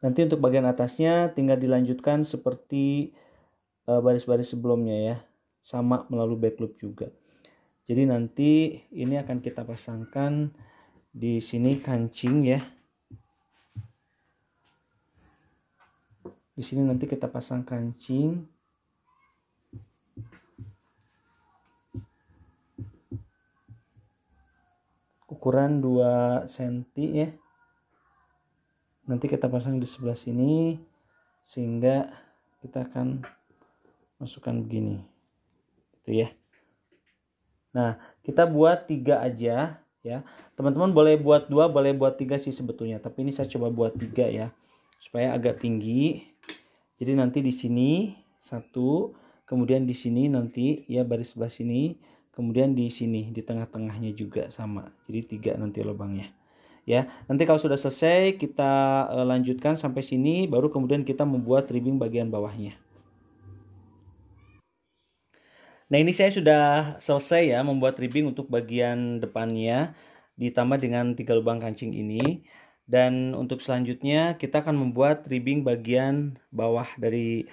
Nanti untuk bagian atasnya tinggal dilanjutkan seperti baris-baris sebelumnya ya. Sama melalui back loop juga. Jadi nanti ini akan kita pasangkan di sini kancing ya. Di sini nanti kita pasang kancing. Ukuran 2 cm ya. Nanti kita pasang di sebelah sini sehingga kita akan masukkan begini. Gitu ya. Nah, kita buat 3 aja ya. Teman-teman boleh buat 2, boleh buat 3 sih sebetulnya, tapi ini saya coba buat 3 ya. Supaya agak tinggi. Jadi nanti di sini 1, kemudian di sini nanti ya baris sebelah sini, kemudian di sini di tengah-tengahnya juga sama. Jadi 3 nanti lubangnya. Ya, nanti kalau sudah selesai kita lanjutkan sampai sini, baru kemudian kita membuat ribbing bagian bawahnya. Nah, ini saya sudah selesai ya membuat ribbing untuk bagian depannya, ditambah dengan 3 lubang kancing ini. Dan untuk selanjutnya kita akan membuat ribbing bagian bawah dari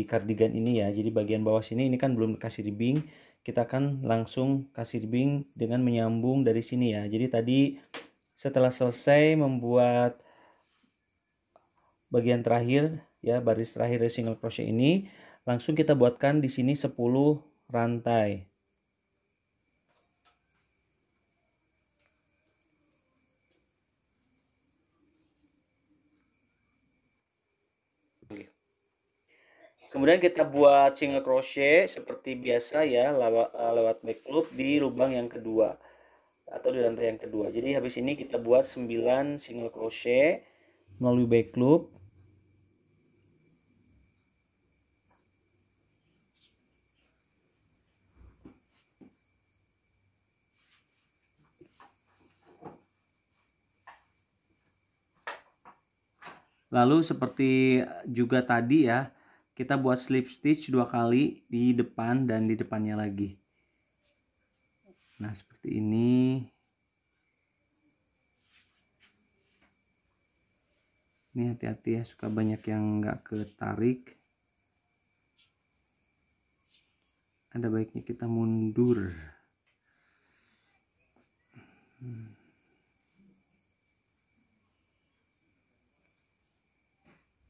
kardigan ini ya. Jadi bagian bawah sini ini kan belum dikasih ribbing. Kita akan langsung kasih ribbing dengan menyambung dari sini ya. Jadi tadi setelah selesai membuat bagian terakhir ya, baris terakhir dari single crochet ini, langsung kita buatkan di sini 10 rantai. Kemudian kita buat single crochet seperti biasa ya, lewat back loop di lubang yang kedua atau di rantai yang kedua. Jadi habis ini kita buat 9 single crochet melalui back loop. Lalu seperti juga tadi ya, kita buat slip stitch 2 kali di depan dan di depannya lagi. Nah, seperti ini. Ini hati-hati ya, suka banyak yang nggak ketarik. Ada baiknya kita mundur.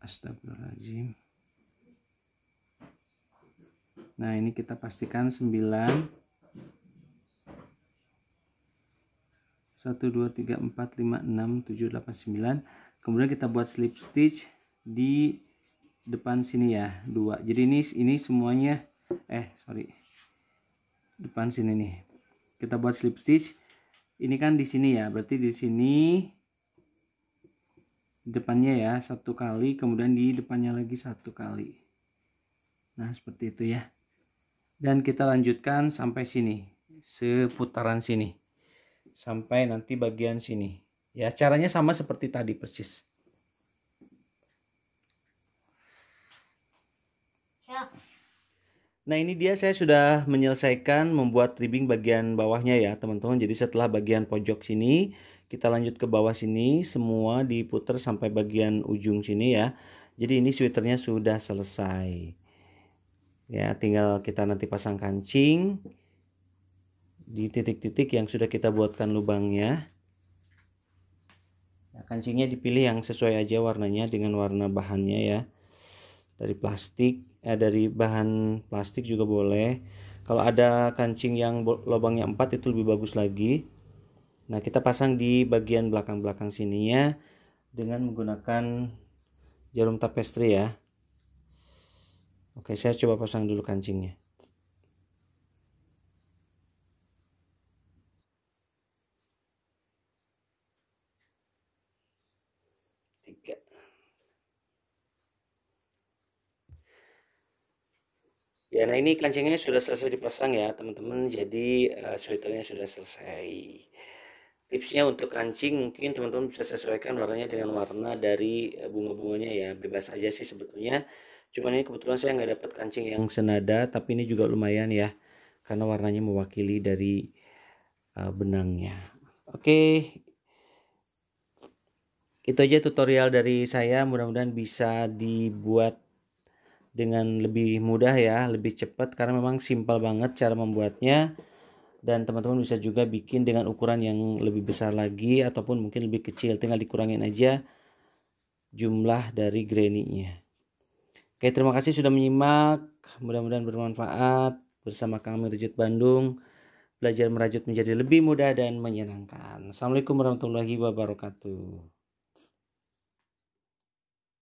Astagfirullahaladzim. Nah, ini kita pastikan 9. 1 2 3 4 5 6 7 8 9. Kemudian kita buat slip stitch di depan sini ya, 2. Jadi ini semuanya depan sini nih. Kita buat slip stitch. Ini kan di sini ya, berarti di sini depannya ya 1 kali, kemudian di depannya lagi 1 kali. Nah, seperti itu ya. Dan kita lanjutkan sampai sini, seputaran sini. Sampai nanti bagian sini. Ya, caranya sama seperti tadi persis. Ya. Nah, ini dia saya sudah menyelesaikan membuat ribbing bagian bawahnya ya, teman-teman. Jadi setelah bagian pojok sini, kita lanjut ke bawah sini, semua diputar sampai bagian ujung sini ya. Jadi ini sweaternya sudah selesai. Ya, tinggal kita nanti pasang kancing di titik-titik yang sudah kita buatkan lubangnya. Nah, kancingnya dipilih yang sesuai aja warnanya dengan warna bahannya ya. Dari plastik, dari bahan plastik juga boleh. Kalau ada kancing yang lubangnya 4 itu lebih bagus lagi. Nah, kita pasang di bagian belakang-belakang sininya dengan menggunakan jarum tapestri ya. Oke, saya coba pasang dulu kancingnya. Tiga. Ya, nah ini kancingnya sudah selesai dipasang ya teman-teman. Jadi sweaternya sudah selesai. Tipsnya untuk kancing mungkin teman-teman bisa sesuaikan warnanya dengan warna dari bunga-bunganya ya. Bebas aja sih sebetulnya. Cuman ini kebetulan saya nggak dapat kancing yang senada, tapi ini juga lumayan ya. Karena warnanya mewakili dari benangnya. Oke, itu aja tutorial dari saya. Mudah-mudahan bisa dibuat dengan lebih mudah ya, lebih cepat karena memang simpel banget cara membuatnya. Dan teman-teman bisa juga bikin dengan ukuran yang lebih besar lagi ataupun mungkin lebih kecil, tinggal dikurangin aja jumlah dari granny-nya. Oke, terima kasih sudah menyimak, mudah-mudahan bermanfaat. Bersama kami Rejut Bandung, belajar merajut menjadi lebih mudah dan menyenangkan. Assalamualaikum warahmatullahi wabarakatuh.